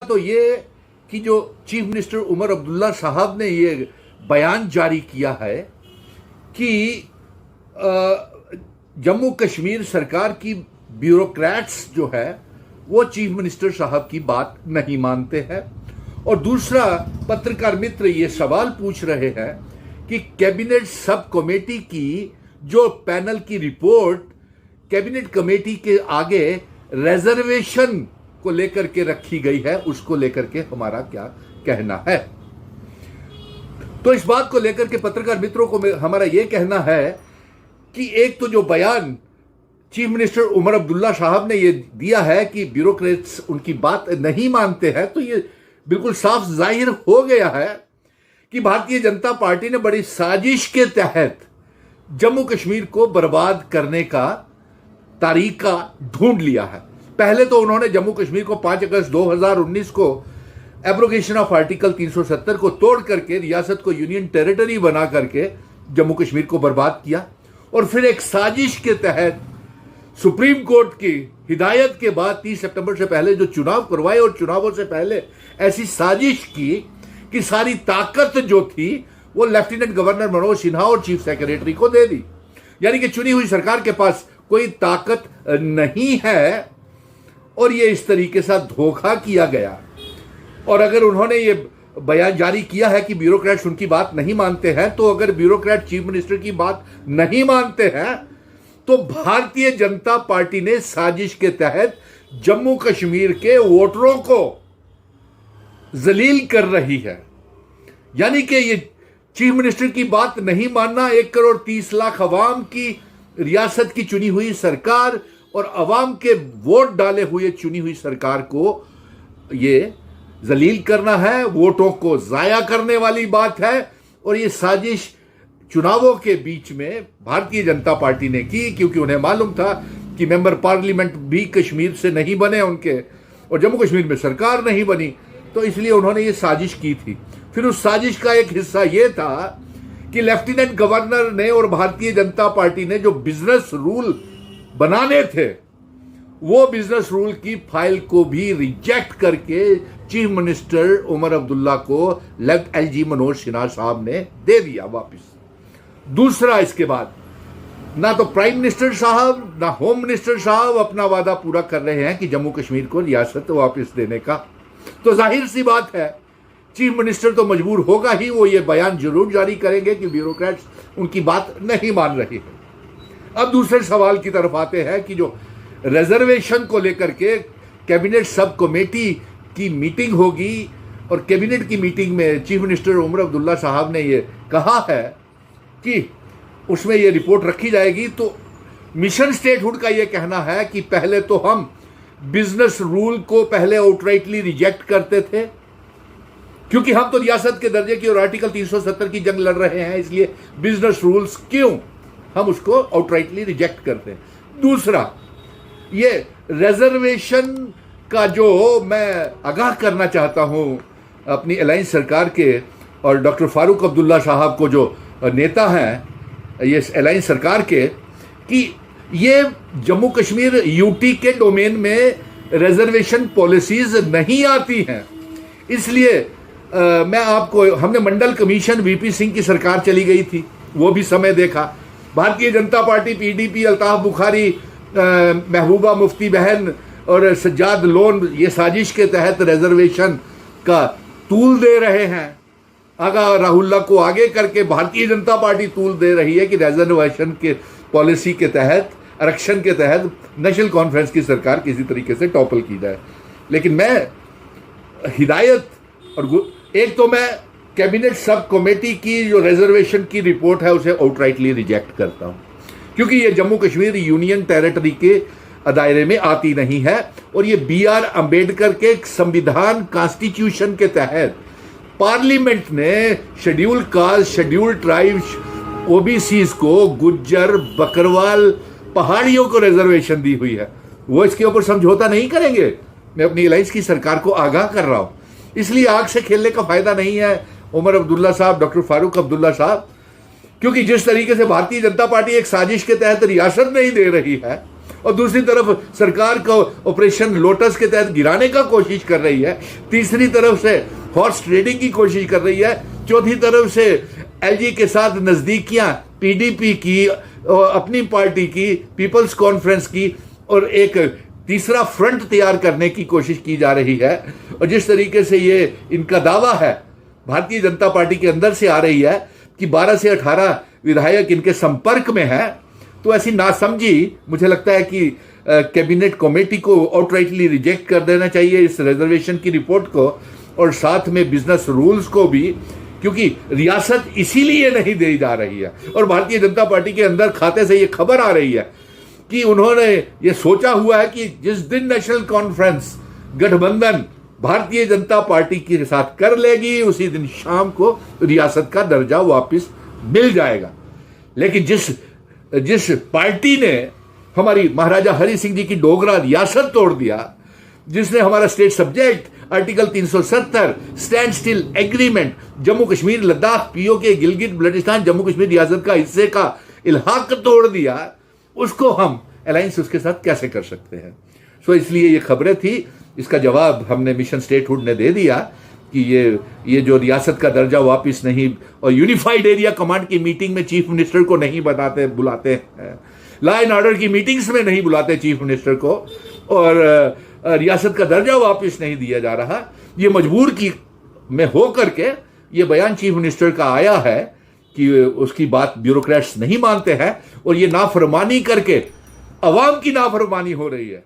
तो ये कि जो चीफ मिनिस्टर उमर अब्दुल्ला साहब ने ये बयान जारी किया है कि जम्मू कश्मीर सरकार की ब्यूरोक्रेट्स जो है वो चीफ मिनिस्टर साहब की बात नहीं मानते हैं। और दूसरा, पत्रकार मित्र ये सवाल पूछ रहे हैं कि कैबिनेट सब कमेटी की जो पैनल की रिपोर्ट कैबिनेट कमेटी के आगे रिजर्वेशन को लेकर के रखी गई है, उसको लेकर के हमारा क्या कहना है। तो इस बात को लेकर के पत्रकार मित्रों को हमारा यह कहना है कि एक तो जो बयान चीफ मिनिस्टर उमर अब्दुल्ला साहब ने ये दिया है कि ब्यूरोक्रेट्स उनकी बात नहीं मानते हैं, तो ये बिल्कुल साफ जाहिर हो गया है कि भारतीय जनता पार्टी ने बड़ी साजिश के तहत जम्मू कश्मीर को बर्बाद करने का तरीका ढूंढ लिया है। पहले तो उन्होंने जम्मू कश्मीर को 5 अगस्त 2019 को एब्रोगेशन ऑफ आर्टिकल 370 को तोड़ करके रियासत को यूनियन टेरिटरी बना करके जम्मू कश्मीर को बर्बाद किया, और फिर एक साजिश के तहत सुप्रीम कोर्ट की हिदायत के बाद 30 सितंबर से पहले जो चुनाव करवाए और चुनावों से पहले ऐसी साजिश की कि सारी ताकत जो थी वो लेफ्टिनेंट गवर्नर मनोज सिन्हा और चीफ सेक्रेटरी को दे दी। यानी कि चुनी हुई सरकार के पास कोई ताकत नहीं है और ये इस तरीके से धोखा किया गया। और अगर उन्होंने ये बयान जारी किया है कि ब्यूरोक्रेट्स उनकी बात नहीं मानते हैं, तो अगर ब्यूरोक्रेट चीफ मिनिस्टर की बात नहीं मानते हैं तो भारतीय जनता पार्टी ने साजिश के तहत जम्मू कश्मीर के वोटरों को जलील कर रही है। यानी कि ये चीफ मिनिस्टर की बात नहीं मानना 1 करोड़ 30 लाख अवाम की रियासत की चुनी हुई सरकार और अवाम के वोट डाले हुए चुनी हुई सरकार को ये जलील करना है, वोटों को जाया करने वाली बात है। और ये साजिश चुनावों के बीच में भारतीय जनता पार्टी ने की, क्योंकि उन्हें मालूम था कि मेंबर पार्लियामेंट भी कश्मीर से नहीं बने उनके, और जम्मू कश्मीर में सरकार नहीं बनी, तो इसलिए उन्होंने ये साजिश की थी। फिर उस साजिश का एक हिस्सा ये था कि लेफ्टिनेंट गवर्नर ने और भारतीय जनता पार्टी ने जो बिजनेस रूल बनाने थे, वो बिजनेस रूल की फाइल को भी रिजेक्ट करके चीफ मिनिस्टर उमर अब्दुल्ला को लेफ्ट एलजी मनोज सिन्हा साहब ने दे दिया वापस। दूसरा, इसके बाद ना तो प्राइम मिनिस्टर साहब ना होम मिनिस्टर साहब अपना वादा पूरा कर रहे हैं कि जम्मू कश्मीर को रियासत वापस देने का। तो जाहिर सी बात है चीफ मिनिस्टर तो मजबूर होगा ही, वो ये बयान जरूर जारी करेंगे कि ब्यूरोक्रेट्स उनकी बात नहीं मान रही है। अब दूसरे सवाल की तरफ आते हैं कि जो रिजर्वेशन को लेकर के कैबिनेट सब कमेटी की मीटिंग होगी, और कैबिनेट की मीटिंग में चीफ मिनिस्टर उमर अब्दुल्ला साहब ने ये कहा है कि उसमें ये रिपोर्ट रखी जाएगी। तो मिशन स्टेटहुड का ये कहना है कि पहले तो हम बिजनेस रूल को पहले आउटराइटली रिजेक्ट करते थे, क्योंकि हम तो रियासत के दर्जे की और आर्टिकल 370 की जंग लड़ रहे हैं, इसलिए बिजनेस रूल्स क्यों हम उसको आउटराइटली रिजेक्ट करते हैं। दूसरा, ये रिजर्वेशन का जो मैं आगाह करना चाहता हूं अपनी अलायंस सरकार के और डॉक्टर फारूक अब्दुल्ला साहब को, जो नेता हैं ये अलायंस सरकार के, कि ये जम्मू कश्मीर यूटी के डोमेन में रिजर्वेशन पॉलिसीज नहीं आती हैं। इसलिए मैं आपको, हमने मंडल कमीशन वीपी सिंह की सरकार चली गई थी, वो भी समय देखा। भारतीय जनता पार्टी, पीडीपी, अल्ताफ बुखारी, महबूबा मुफ्ती बहन और सज्जाद लोन ये साजिश के तहत रिजर्वेशन का तूल दे रहे हैं। आगा राहुल्ला को आगे करके भारतीय जनता पार्टी तूल दे रही है कि रिजर्वेशन के पॉलिसी के तहत, आरक्षण के तहत नेशनल कॉन्फ्रेंस की सरकार किसी तरीके से टॉपल की जाए। लेकिन मैं हिदायत और एक तो मैं कैबिनेट सब कमेटी की जो रिजर्वेशन की रिपोर्ट है उसे आउटराइटली रिजेक्ट करता हूं, क्योंकि ये जम्मू कश्मीर यूनियन टेरिटरी के दायरे में आती नहीं है। और ये BR अंबेडकर के संविधान कॉन्स्टिट्यूशन के तहत पार्लियामेंट ने schedule caste, schedule tribes, OBCs को, गुज्जर, बकरवाल, पहाड़ियों को रिजर्वेशन दी हुई है। वो इसके ऊपर समझौता नहीं करेंगे। मैं अपनी अलायंस की सरकार को आगाह कर रहा हूं, इसलिए आग से खेलने का फायदा नहीं है उमर अब्दुल्ला साहब, डॉक्टर फारूक अब्दुल्ला साहब, क्योंकि जिस तरीके से भारतीय जनता पार्टी एक साजिश के तहत रियासत नहीं दे रही है और दूसरी तरफ सरकार को ऑपरेशन लोटस के तहत गिराने का कोशिश कर रही है, तीसरी तरफ से हॉर्स ट्रेडिंग की कोशिश कर रही है, चौथी तरफ से एलजी के साथ नजदीकियां पीडीपी की, अपनी पार्टी की, पीपल्स कॉन्फ्रेंस की, और एक तीसरा फ्रंट तैयार करने की कोशिश की जा रही है। और जिस तरीके से ये इनका दावा है भारतीय जनता पार्टी के अंदर से आ रही है कि 12 से 18 विधायक इनके संपर्क में है, तो ऐसी नासमझी मुझे लगता है कि कैबिनेट कमेटी को आउटराइटली रिजेक्ट कर देना चाहिए इस रिजर्वेशन की रिपोर्ट को, और साथ में बिजनेस रूल्स को भी, क्योंकि रियासत इसीलिए नहीं दी जा रही है। और भारतीय जनता पार्टी के अंदर खाते से ये खबर आ रही है कि उन्होंने ये सोचा हुआ है कि जिस दिन नेशनल कॉन्फ्रेंस गठबंधन भारतीय जनता पार्टी के साथ कर लेगी, उसी दिन शाम को रियासत का दर्जा वापस मिल जाएगा। लेकिन जिस पार्टी ने हमारी महाराजा हरि सिंह जी की डोगरा रियासत तोड़ दिया, जिसने हमारा state subject article 370 stand still agreement, Jammu Kashmir Ladakh PoK Gilgit Baltistan Jammu Kashmir रियासत का हिस्से का इल्हाक तोड़ दिया, उसको हम अलायंस उसके साथ कैसे कर सकते हैं। सो इसलिए ये खबरें थी, इसका जवाब हमने मिशन स्टेटहुड ने दे दिया कि ये जो रियासत का दर्जा वापस नहीं, और यूनिफाइड एरिया कमांड की मीटिंग में चीफ मिनिस्टर को नहीं बुलाते हैं, लॉ एंड ऑर्डर की मीटिंग्स में नहीं बुलाते चीफ मिनिस्टर को, और रियासत का दर्जा वापस नहीं दिया जा रहा। ये मजबूर की में हो करके ये बयान चीफ मिनिस्टर का आया है कि उसकी बात ब्यूरोक्रेट्स नहीं मानते हैं, और ये नाफरमानी करके अवाम की नाफरमानी हो रही है।